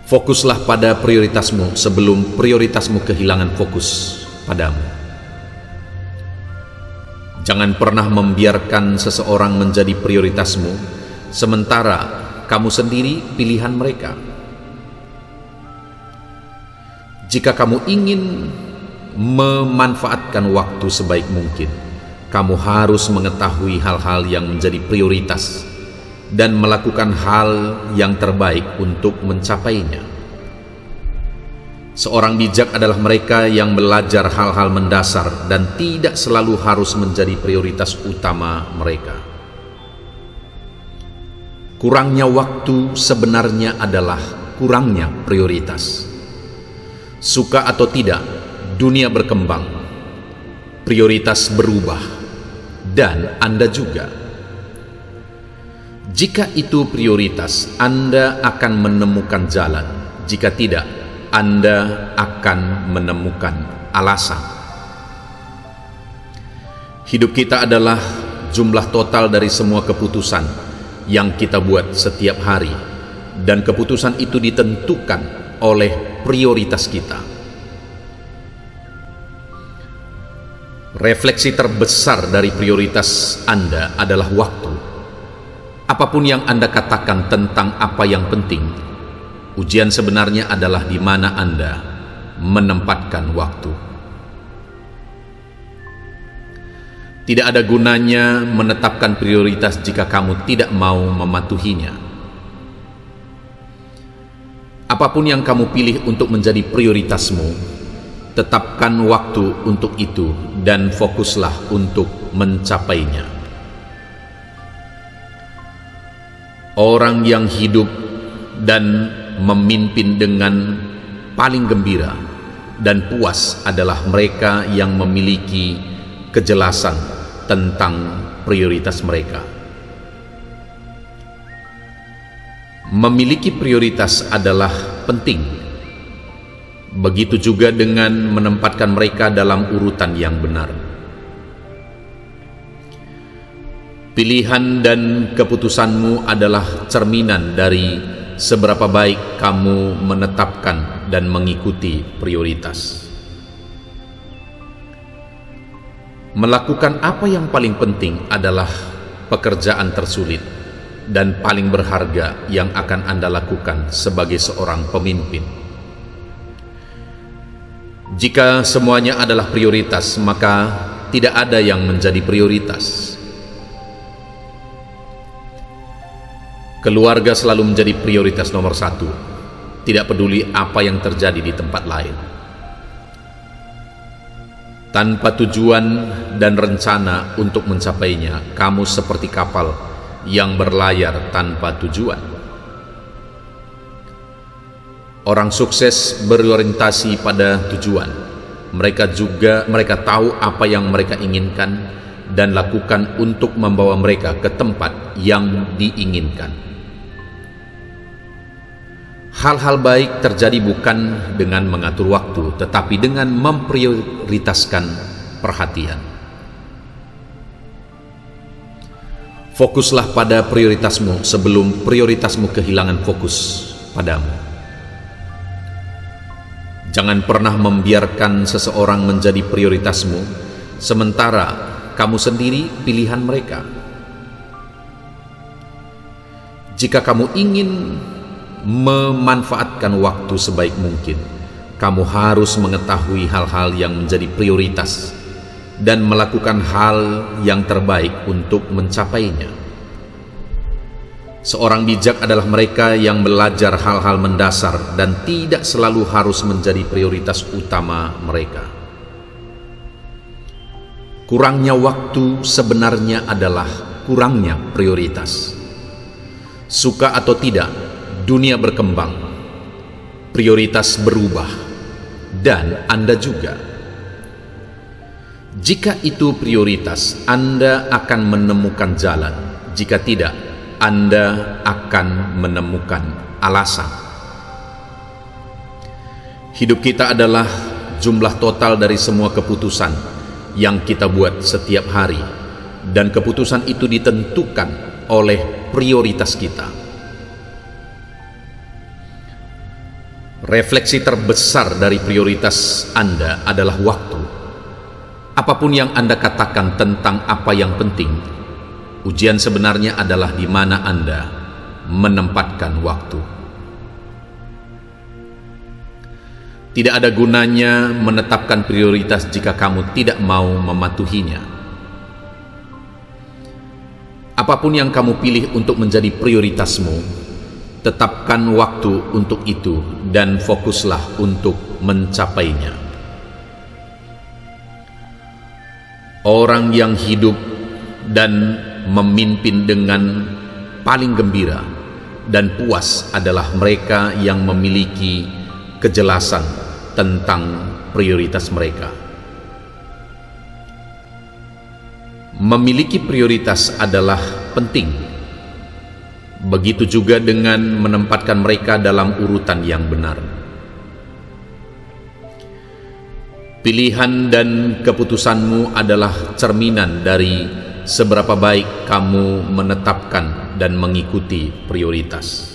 S1: Fokuslah pada prioritasmu sebelum prioritasmu kehilangan fokus padamu. Jangan pernah membiarkan seseorang menjadi prioritasmu, sementara kamu sendiri pilihan mereka. Jika kamu ingin memanfaatkan waktu sebaik mungkin, kamu harus mengetahui hal-hal yang menjadi prioritas dan melakukan hal yang terbaik untuk mencapainya. Seorang bijak adalah mereka yang belajar hal-hal mendasar dan tidak selalu harus menjadi prioritas utama mereka. Kurangnya waktu sebenarnya adalah kurangnya prioritas. Suka atau tidak, dunia berkembang, prioritas berubah, dan Anda juga. Jika itu prioritas, Anda akan menemukan jalan. Jika tidak, Anda akan menemukan alasan. Hidup kita adalah jumlah total dari semua keputusan yang kita buat setiap hari, dan keputusan itu ditentukan oleh prioritas kita. Refleksi terbesar dari prioritas Anda adalah waktu. Apapun yang Anda katakan tentang apa yang penting, ujian sebenarnya adalah di mana Anda menempatkan waktu. Tidak ada gunanya menetapkan prioritas jika kamu tidak mau mematuhinya. Apapun yang kamu pilih untuk menjadi prioritasmu, tetapkan waktu untuk itu dan fokuslah untuk mencapainya. Orang yang hidup dan memimpin dengan paling gembira dan puas adalah mereka yang memiliki kejelasan tentang prioritas mereka. Memiliki prioritas adalah penting. Begitu juga dengan menempatkan mereka dalam urutan yang benar. Pilihan dan keputusanmu adalah cerminan dari seberapa baik kamu menetapkan dan mengikuti prioritas. Melakukan apa yang paling penting adalah pekerjaan tersulit dan paling berharga yang akan Anda lakukan sebagai seorang pemimpin. Jika semuanya adalah prioritas, maka tidak ada yang menjadi prioritas. Keluarga selalu menjadi prioritas nomor satu, tidak peduli apa yang terjadi di tempat lain. Tanpa tujuan dan rencana untuk mencapainya, kamu seperti kapal yang berlayar tanpa tujuan. Orang sukses berorientasi pada tujuan. Mereka tahu apa yang mereka inginkan dan lakukan untuk membawa mereka ke tempat yang diinginkan. Hal-hal baik terjadi bukan dengan mengatur waktu, tetapi dengan memprioritaskan perhatian. Fokuslah pada prioritasmu sebelum prioritasmu kehilangan fokus padamu. Jangan pernah membiarkan seseorang menjadi prioritasmu, sementara kamu sendiri pilihan mereka. Jika kamu ingin memanfaatkan waktu sebaik mungkin, kamu harus mengetahui hal-hal yang menjadi prioritas dan melakukan hal yang terbaik untuk mencapainya. Seorang bijak adalah mereka yang belajar hal-hal mendasar dan tidak selalu harus menjadi prioritas utama mereka. Kurangnya waktu sebenarnya adalah kurangnya prioritas. Suka atau tidak, dunia berkembang, prioritas berubah, dan Anda juga. Jika itu prioritas, Anda akan menemukan jalan. Jika tidak, Anda akan menemukan alasan. Hidup kita adalah jumlah total dari semua keputusan yang kita buat setiap hari, dan keputusan itu ditentukan oleh prioritas kita. Refleksi terbesar dari prioritas Anda adalah waktu. Apapun yang Anda katakan tentang apa yang penting, ujian sebenarnya adalah di mana Anda menempatkan waktu. Tidak ada gunanya menetapkan prioritas jika kamu tidak mau mematuhinya. Apapun yang kamu pilih untuk menjadi prioritasmu, tetapkan waktu untuk itu dan fokuslah untuk mencapainya. Orang yang hidup dan memimpin dengan paling gembira dan puas adalah mereka yang memiliki kejelasan tentang prioritas mereka. Memiliki prioritas adalah penting. Begitu juga dengan menempatkan mereka dalam urutan yang benar. Pilihan dan keputusanmu adalah cerminan dari seberapa baik kamu menetapkan dan mengikuti prioritas.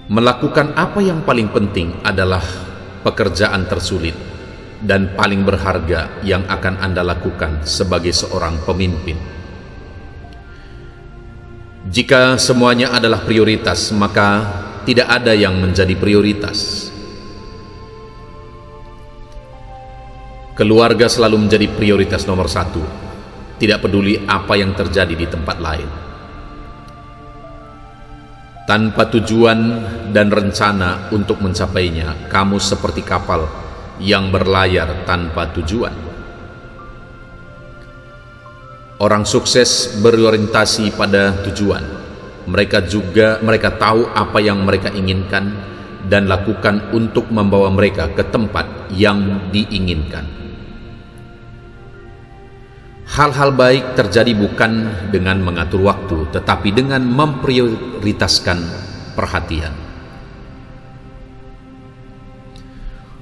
S1: Melakukan apa yang paling penting adalah pekerjaan tersulit dan paling berharga yang akan Anda lakukan sebagai seorang pemimpin. Jika semuanya adalah prioritas, maka tidak ada yang menjadi prioritas. Keluarga selalu menjadi prioritas nomor satu, tidak peduli apa yang terjadi di tempat lain. Tanpa tujuan dan rencana untuk mencapainya, kamu seperti kapal yang berlayar tanpa tujuan. Orang sukses berorientasi pada tujuan. Mereka tahu apa yang mereka inginkan dan lakukan untuk membawa mereka ke tempat yang diinginkan. Hal-hal baik terjadi bukan dengan mengatur waktu, tetapi dengan memprioritaskan perhatian.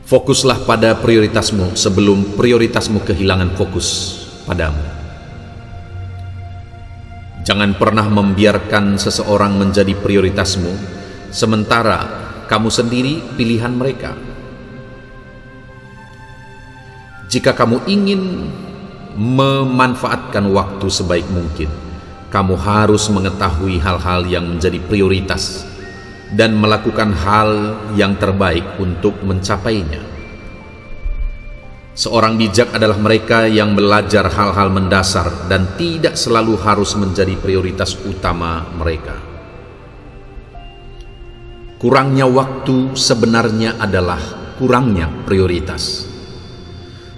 S1: Fokuslah pada prioritasmu sebelum prioritasmu kehilangan fokus padamu. Jangan pernah membiarkan seseorang menjadi prioritasmu, sementara kamu sendiri pilihan mereka. Jika kamu ingin memanfaatkan waktu sebaik mungkin, kamu harus mengetahui hal-hal yang menjadi prioritas dan melakukan hal yang terbaik untuk mencapainya. Seorang bijak adalah mereka yang belajar hal-hal mendasar dan tidak selalu harus menjadi prioritas utama mereka. Kurangnya waktu sebenarnya adalah kurangnya prioritas.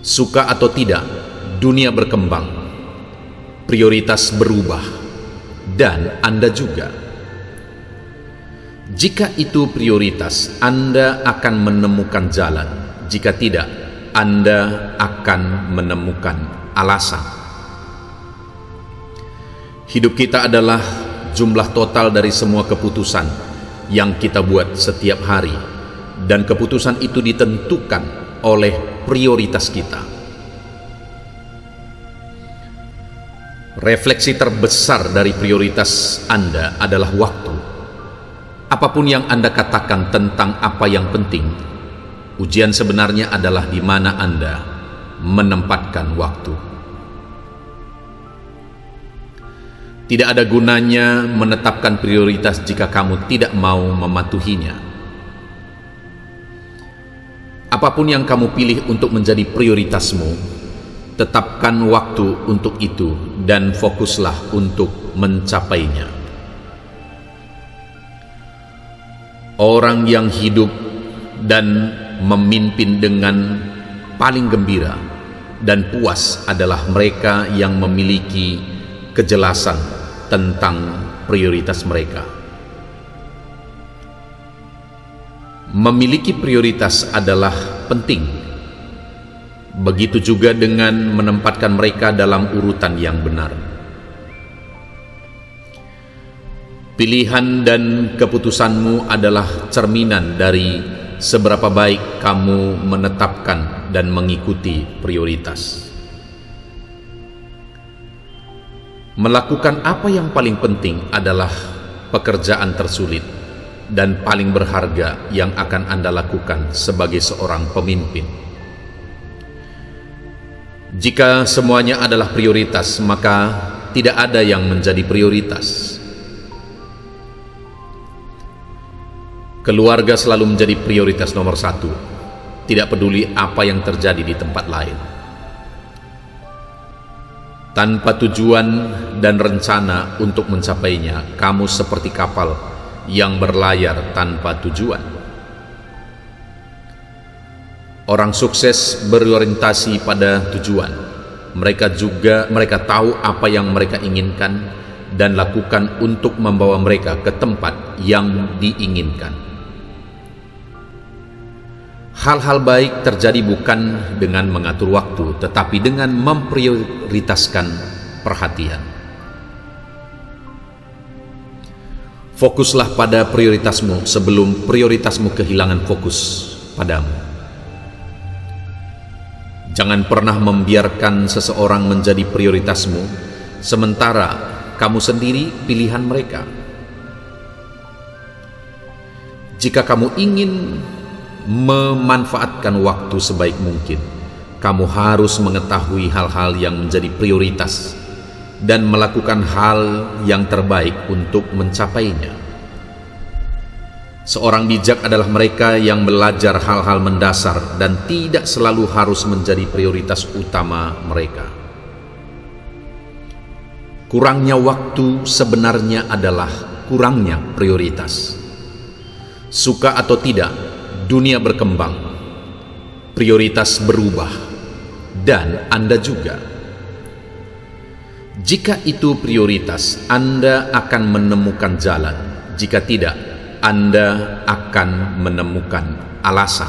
S1: Suka atau tidak, dunia berkembang, prioritas berubah, dan Anda juga. Jika itu prioritas, Anda akan menemukan jalan. Jika tidak, Anda akan menemukan alasan. Hidup kita adalah jumlah total dari semua keputusan yang kita buat setiap hari, dan keputusan itu ditentukan oleh prioritas kita. Refleksi terbesar dari prioritas Anda adalah waktu. Apapun yang Anda katakan tentang apa yang penting, ujian sebenarnya adalah di mana Anda menempatkan waktu. Tidak ada gunanya menetapkan prioritas jika kamu tidak mau mematuhinya. Apapun yang kamu pilih untuk menjadi prioritasmu, tetapkan waktu untuk itu dan fokuslah untuk mencapainya. Orang yang hidup dan memimpin dengan paling gembira dan puas adalah mereka yang memiliki kejelasan tentang prioritas mereka. Memiliki prioritas adalah penting. Begitu juga dengan menempatkan mereka dalam urutan yang benar. Pilihan dan keputusanmu adalah cerminan dari seberapa baik kamu menetapkan dan mengikuti prioritas. Melakukan apa yang paling penting adalah pekerjaan tersulit dan paling berharga yang akan Anda lakukan sebagai seorang pemimpin. Jika semuanya adalah prioritas, maka tidak ada yang menjadi prioritas. Keluarga selalu menjadi prioritas nomor satu, tidak peduli apa yang terjadi di tempat lain. Tanpa tujuan dan rencana untuk mencapainya, kamu seperti kapal yang berlayar tanpa tujuan. Orang sukses berorientasi pada tujuan. Mereka tahu apa yang mereka inginkan dan lakukan untuk membawa mereka ke tempat yang diinginkan. Hal-hal baik terjadi bukan dengan mengatur waktu, tetapi dengan memprioritaskan perhatian. Fokuslah pada prioritasmu sebelum prioritasmu kehilangan fokus padamu. Jangan pernah membiarkan seseorang menjadi prioritasmu, sementara kamu sendiri pilihan mereka. Jika kamu ingin memanfaatkan waktu sebaik mungkin, kamu harus mengetahui hal-hal yang menjadi prioritas dan melakukan hal yang terbaik untuk mencapainya. Seorang bijak adalah mereka yang belajar hal-hal mendasar dan tidak selalu harus menjadi prioritas utama mereka. Kurangnya waktu sebenarnya adalah kurangnya prioritas. Suka atau tidak, dunia berkembang, prioritas berubah, dan Anda juga. Jika itu prioritas, Anda akan menemukan jalan. Jika tidak, Anda akan menemukan alasan.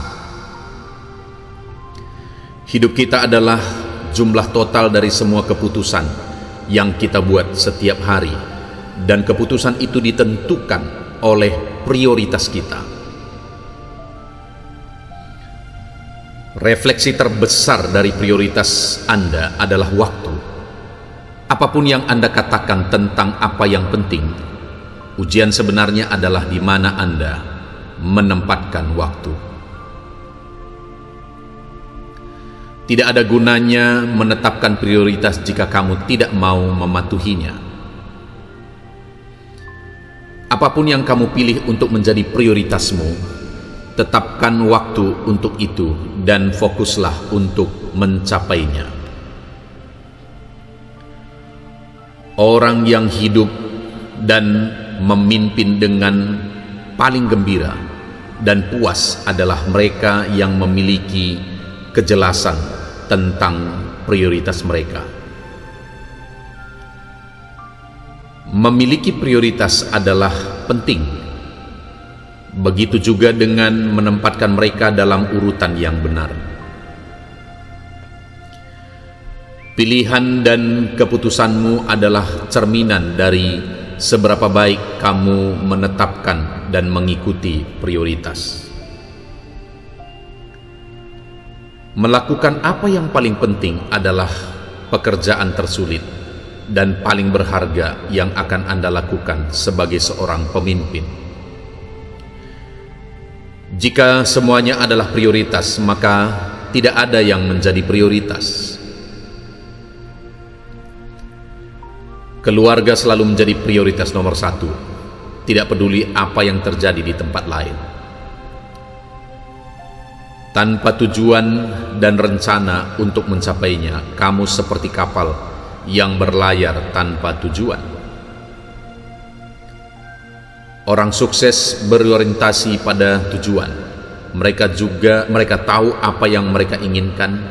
S1: Hidup kita adalah jumlah total dari semua keputusan yang kita buat setiap hari, dan keputusan itu ditentukan oleh prioritas kita. Refleksi terbesar dari prioritas Anda adalah waktu. Apapun yang Anda katakan tentang apa yang penting, ujian sebenarnya adalah di mana Anda menempatkan waktu. Tidak ada gunanya menetapkan prioritas jika kamu tidak mau mematuhinya. Apapun yang kamu pilih untuk menjadi prioritasmu, tetapkan waktu untuk itu dan fokuslah untuk mencapainya. Orang yang hidup dan memimpin dengan paling gembira dan puas adalah mereka yang memiliki kejelasan tentang prioritas mereka. Memiliki prioritas adalah penting. Begitu juga dengan menempatkan mereka dalam urutan yang benar. Pilihan dan keputusanmu adalah cerminan dari seberapa baik kamu menetapkan dan mengikuti prioritas. Melakukan apa yang paling penting adalah pekerjaan tersulit dan paling berharga yang akan Anda lakukan sebagai seorang pemimpin. Jika semuanya adalah prioritas, maka tidak ada yang menjadi prioritas. Keluarga selalu menjadi prioritas nomor satu, tidak peduli apa yang terjadi di tempat lain. Tanpa tujuan dan rencana untuk mencapainya, kamu seperti kapal yang berlayar tanpa tujuan. Orang sukses berorientasi pada tujuan. Mereka tahu apa yang mereka inginkan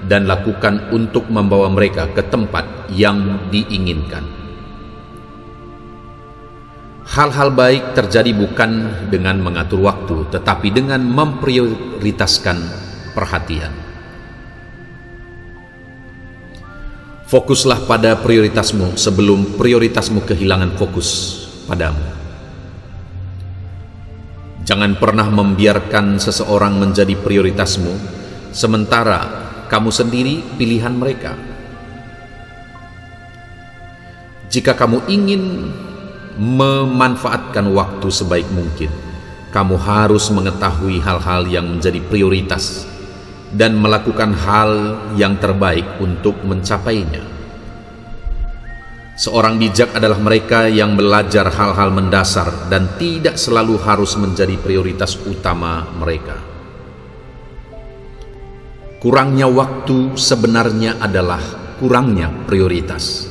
S1: dan lakukan untuk membawa mereka ke tempat yang diinginkan. Hal-hal baik terjadi bukan dengan mengatur waktu, tetapi dengan memprioritaskan perhatian. Fokuslah pada prioritasmu sebelum prioritasmu kehilangan fokus padamu. Jangan pernah membiarkan seseorang menjadi prioritasmu, sementara kamu sendiri pilihan mereka. Jika kamu ingin memanfaatkan waktu sebaik mungkin, kamu harus mengetahui hal-hal yang menjadi prioritas dan melakukan hal yang terbaik untuk mencapainya. Seorang bijak adalah mereka yang belajar hal-hal mendasar dan tidak selalu harus menjadi prioritas utama mereka. Kurangnya waktu sebenarnya adalah kurangnya prioritas.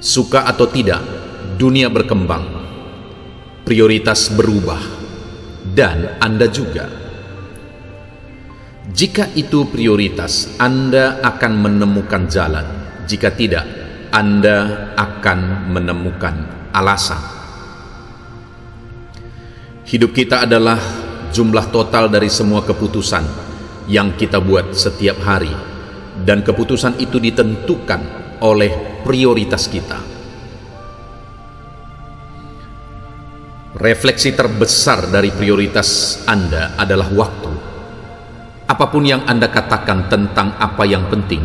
S1: Suka atau tidak, dunia berkembang, prioritas berubah, dan Anda juga. Jika itu prioritas, Anda akan menemukan jalan. Jika tidak, Anda akan menemukan alasan. Hidup kita adalah jumlah total dari semua keputusan yang kita buat setiap hari, dan keputusan itu ditentukan oleh prioritas kita. Refleksi terbesar dari prioritas Anda adalah waktu. Apapun yang Anda katakan tentang apa yang penting,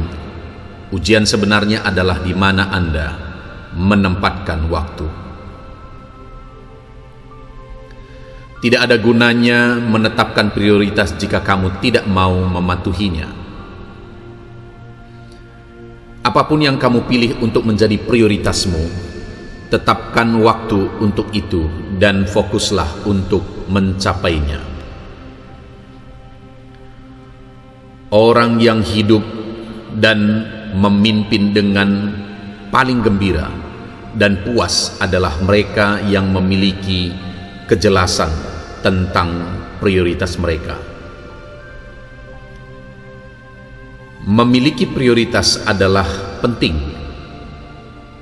S1: ujian sebenarnya adalah di mana Anda menempatkan waktu. Tidak ada gunanya menetapkan prioritas jika kamu tidak mau mematuhinya. Apapun yang kamu pilih untuk menjadi prioritasmu, tetapkan waktu untuk itu dan fokuslah untuk mencapainya. Orang yang hidup dan memimpin dengan paling gembira dan puas adalah mereka yang memiliki kejelasan tentang prioritas mereka. Memiliki prioritas adalah penting.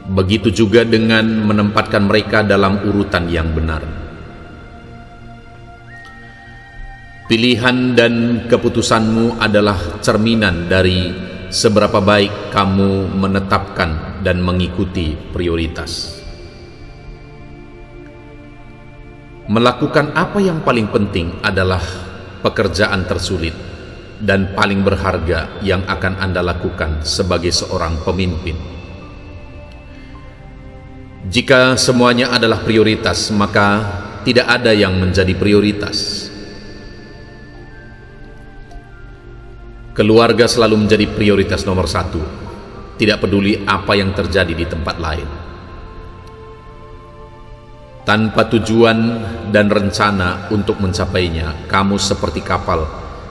S1: Begitu juga dengan menempatkan mereka dalam urutan yang benar. Pilihan dan keputusanmu adalah cerminan dari seberapa baik kamu menetapkan dan mengikuti prioritas. Melakukan apa yang paling penting adalah pekerjaan tersulit dan paling berharga yang akan Anda lakukan sebagai seorang pemimpin. Jika semuanya adalah prioritas, maka tidak ada yang menjadi prioritas. Keluarga selalu menjadi prioritas nomor satu, tidak peduli apa yang terjadi di tempat lain. Tanpa tujuan dan rencana untuk mencapainya, kamu seperti kapal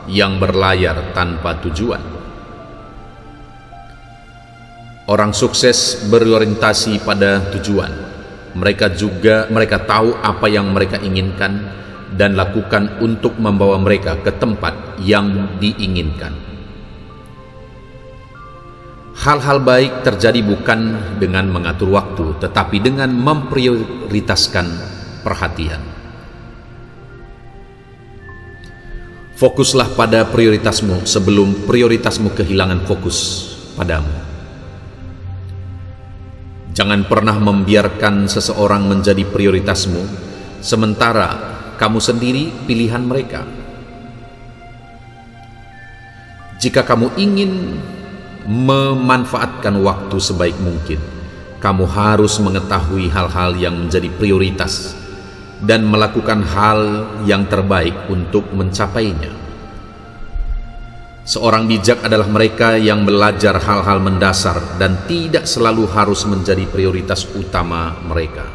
S1: yang berlayar tanpa tujuan. Orang sukses berorientasi pada tujuan. Mereka tahu apa yang mereka inginkan dan lakukan untuk membawa mereka ke tempat yang diinginkan. Hal-hal baik terjadi bukan dengan mengatur waktu, tetapi dengan memprioritaskan perhatian. Fokuslah pada prioritasmu sebelum prioritasmu kehilangan fokus padamu. Jangan pernah membiarkan seseorang menjadi prioritasmu, sementara kamu sendiri pilihan mereka. Jika kamu ingin memanfaatkan waktu sebaik mungkin, kamu harus mengetahui hal-hal yang menjadi prioritas dan melakukan hal yang terbaik untuk mencapainya. Seorang bijak adalah mereka yang belajar hal-hal mendasar dan tidak selalu harus menjadi prioritas utama mereka.